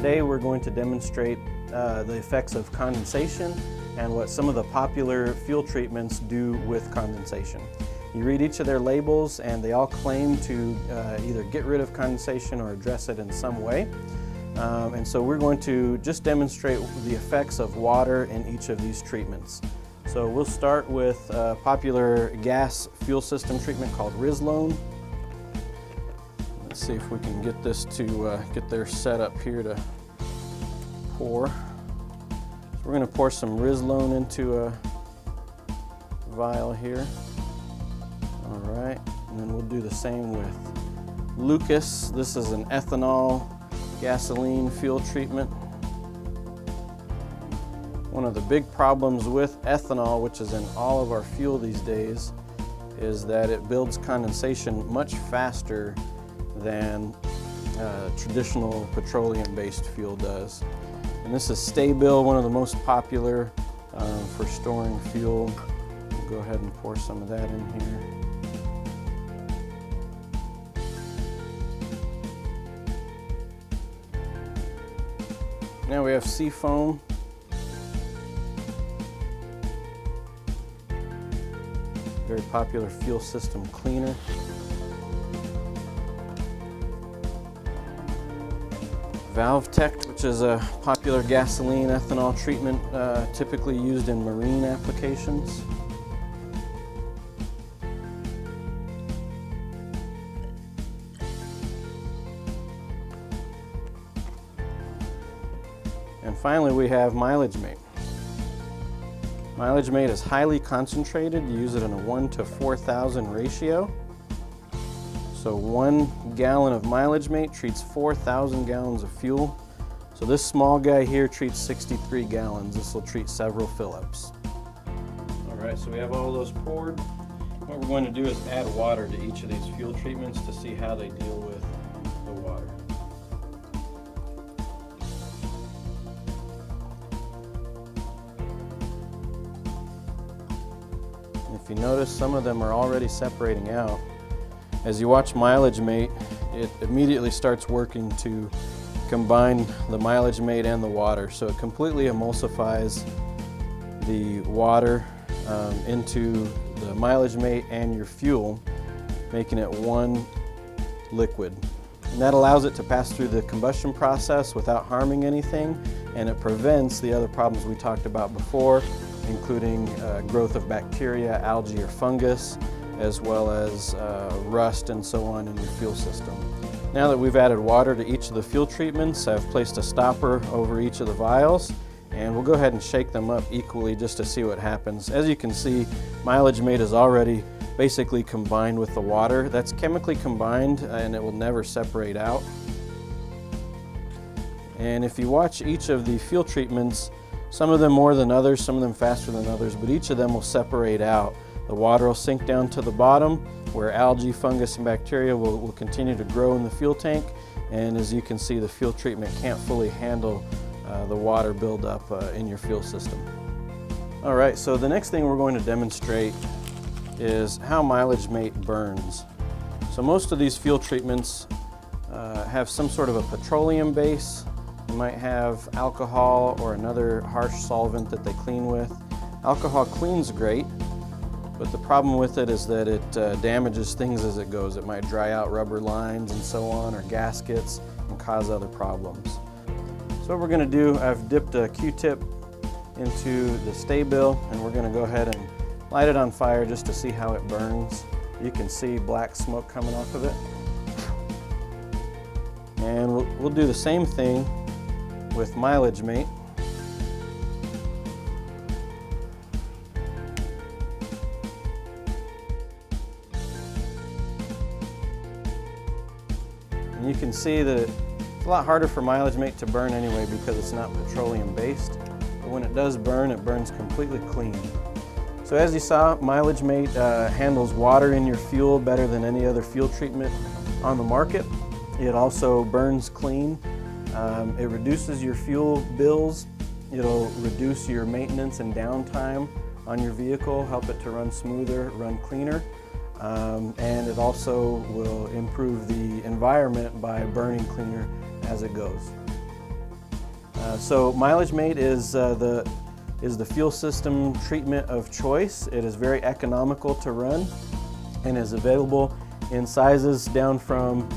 Today we're going to demonstrate the effects of condensation and what some of the popular fuel treatments do with condensation. You read each of their labels and they all claim to either get rid of condensation or address it in some way. And so we're going to just demonstrate the effects of water in each of these treatments. So we'll start with a popular gas fuel system treatment called Rizlone. Let's see if we can get this to get their setup here to pour. So we're going to pour some Rizlone into a vial here. All right, and then we'll do the same with Lucas. This is an ethanol gasoline fuel treatment. One of the big problems with ethanol, which is in all of our fuel these days, is that it builds condensation much faster than traditional petroleum-based fuel does. And this is Staybill, one of the most popular for storing fuel. We'll go ahead and pour some of that in here. Now we have Seafoam. Very popular fuel system cleaner. ValveTect, which is a popular gasoline ethanol treatment typically used in marine applications. And finally we have MileageMate. MileageMate is highly concentrated. You use it in a 1 to 4,000 ratio. So 1 gallon of MileageMate treats 4,000 gallons of fuel. So this small guy here treats 63 gallons. This will treat several fill-ups. All right, so we have all those poured. What we're going to do is add water to each of these fuel treatments to see how they deal with the water. If you notice, some of them are already separating out. As you watch MileageMate, it immediately starts working to combine the MileageMate and the water. So it completely emulsifies the water into the MileageMate and your fuel, making it one liquid. And that allows it to pass through the combustion process without harming anything, and it prevents the other problems we talked about before, including growth of bacteria, algae, or fungus, as well as rust and so on in your fuel system. Now that we've added water to each of the fuel treatments, I've placed a stopper over each of the vials, and we'll go ahead and shake them up equally just to see what happens. As you can see, MileageMate is already basically combined with the water. That's chemically combined and it will never separate out. And if you watch each of the fuel treatments, some of them more than others, some of them faster than others, but each of them will separate out. The water will sink down to the bottom where algae, fungus, and bacteria will continue to grow in the fuel tank. And as you can see, the fuel treatment can't fully handle the water buildup in your fuel system. All right, so the next thing we're going to demonstrate is how MileageMate burns. So most of these fuel treatments have some sort of a petroleum base. You might have alcohol or another harsh solvent that they clean with. Alcohol cleans great, but the problem with it is that it damages things as it goes. It might dry out rubber lines and so on, or gaskets, and cause other problems. So what we're going to do, I've dipped a Q-tip into the Staybill, and we're going to go ahead and light it on fire just to see how it burns. You can see black smoke coming off of it. And we'll do the same thing with MileageMate. And you can see that it's a lot harder for MileageMate to burn anyway because it's not petroleum based. But when it does burn, it burns completely clean. So as you saw, MileageMate handles water in your fuel better than any other fuel treatment on the market. It also burns clean. It reduces your fuel bills. It'll reduce your maintenance and downtime on your vehicle, help it to run smoother, run cleaner. And it also will improve the environment by burning cleaner as it goes. So Mileage Mate is the fuel system treatment of choice. It is very economical to run and is available in sizes down from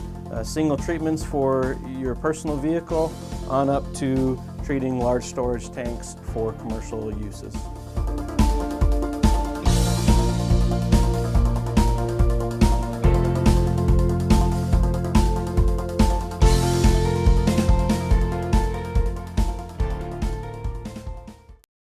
single treatments for your personal vehicle on up to treating large storage tanks for commercial uses.